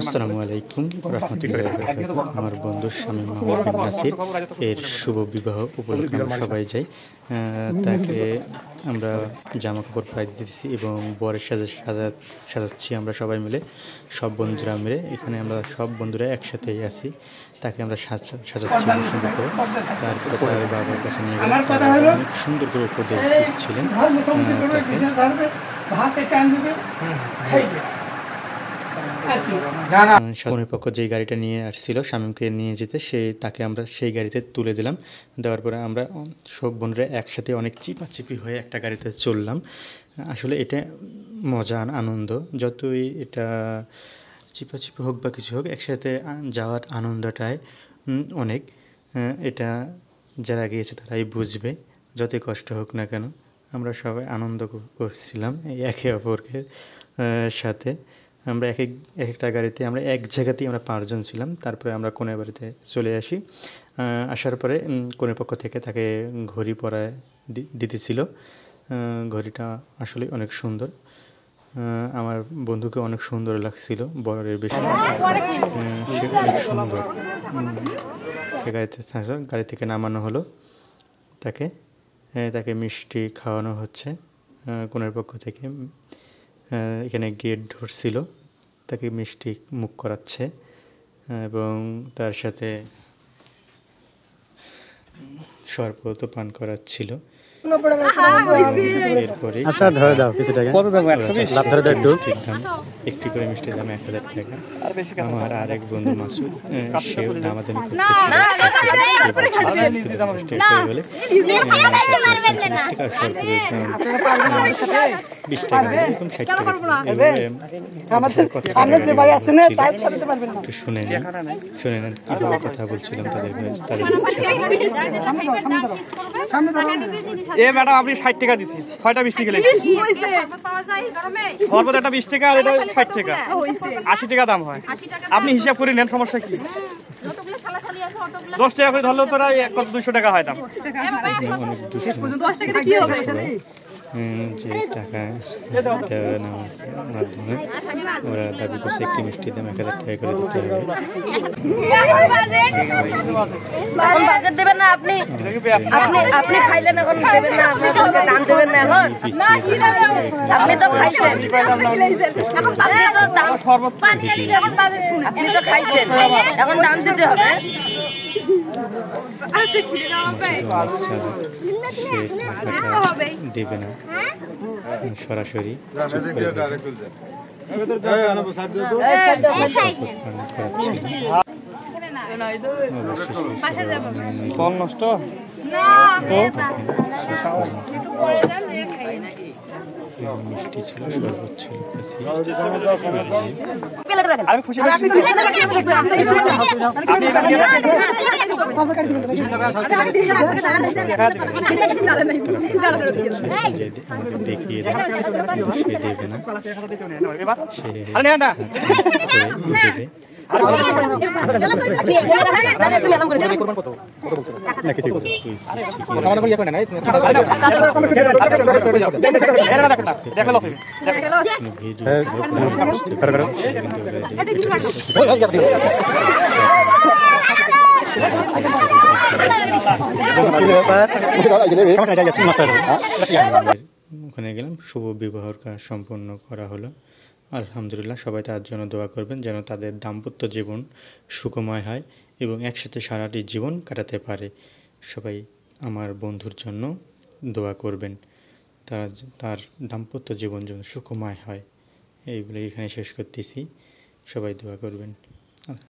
আসসালামু আলাইকুম রহমতুল্লাহি ওয়া বারাকাতুহু। আমার বন্ধু শামীম মাহমুদ বিন নাসির এর শুভ বিবাহ উপলক্ষে আমরা সবাই যাই। তাকে আমরা জামা কাপড় পরিয়ে দিতেছি এবং বরের সাজাচ্ছি আমরা সবাই মিলে, সব বন্ধুরা মিলে। এখানে আমরা সব বন্ধুরা একসাথেই আছি। তাকে আমরা সাজাচ্ছি সুন্দর করে। তারপরে তার বাবার কাছে নিয়ে গেলাম, অনেক সুন্দর করে উপদেশ দিচ্ছিলেন কনের পক্ষ যেই গাড়িটা নিয়ে আসছিল শামীমকে নিয়ে যেতে, তাকে আমরা সেই গাড়িতে তুলে দিলাম। দেওয়ার পরে আমরা সব বন্ধুরা একসাথে অনেক চিপাচিপি হয়ে একটা গাড়িতে চললাম। আসলে এটা মজা আনন্দ, যতই এটা চিপাচিপি হোক বা কিছু হোক, একসাথে যাওয়ার আনন্দটাই অনেক। এটা যারা গিয়েছে তারাই বুঝবে, যতই কষ্ট হোক না কেন। আমরা সবাই আনন্দ করছিলাম একে অপরকে সাথে। আমরা একটা গাড়িতে আমরা এক জায়গাতেই আমরা 5 জন ছিলাম। তারপরে আমরা কনের বাড়িতে চলে আসি। আসার পরে কনের পক্ষ থেকে তাকে ঘড়ি পরায় দিতেছিল। ঘড়িটা আসলে অনেক সুন্দর, আমার বন্ধুকে অনেক সুন্দর লাগছিল, বরের বেশি। সে অনেক সুন্দর। গাড়ি থেকে নামানো হলো তাকে মিষ্টি খাওয়ানো হচ্ছে কনের পক্ষ থেকে। এখানে গেট ধরছিল, তাকে মিষ্টি মুখ করাচ্ছে এবং তার সাথে শরবত পান করাচ্ছিল। এরপরে আচ্ছা ধরে দাও কিছু টাকা, কত দাম? 120 লাভ ধরে দাও। একটি করে মিষ্টির দাম 1000 টাকা। আমার আরেক বন্ধু মাসুদ, সেও দামাদামি করতেছে। 20 টাকা এরকম 60 টাকা। শুনে নেন কিভাবে কথা বলছিলাম তাদের। এ ম্যাডাম আপনি 60 টাকা দিচ্ছি, 6টা মিষ্টি খেলে সর্বদা একটা 20 টাকা আর এটা 60 টাকা, 80 টাকা দাম হয়। আপনি হিসাব করে নেন, সমস্যা কি? 10 টাকা করে ধরলেও প্রায় 200 টাকা হয় দাম। যে টাকা দেওয়ার মাধ্যমে ওরা দাবি করছে একটি মিষ্টির দাম 1000 টাকা করে দিতে হবে। বাজেট দেবেন না আপনি, আপনি খাইলেন এখন দেবেন না, আপনাকে দাম দেবেন না এখন। আপনি তো খাইছেন, আপনি তো খাইছেন, এখন দাম দিতে হবে। দেবে না সরাসরি। নষ্ট মিষ্টি ছিল, শরবত ছিল। আমি খুশি দেখিয়ে দেন, সে দেবে না, সে দেবে। ওখানে গেলাম, শুভ বিবাহ কাজ সম্পন্ন করা হলো। আলহামদুলিল্লাহ, সবাই তার জন্য দোয়া করবেন যেন তাদের দাম্পত্য জীবন সুখময় হয় এবং একসাথে সারাটি জীবন কাটাতে পারে। সবাই আমার বন্ধুর জন্য দোয়া করবেন, তার দাম্পত্য জীবন যেন সুখময় হয়। এইগুলো এখানে শেষ করতেছি, সবাই দোয়া করবেন।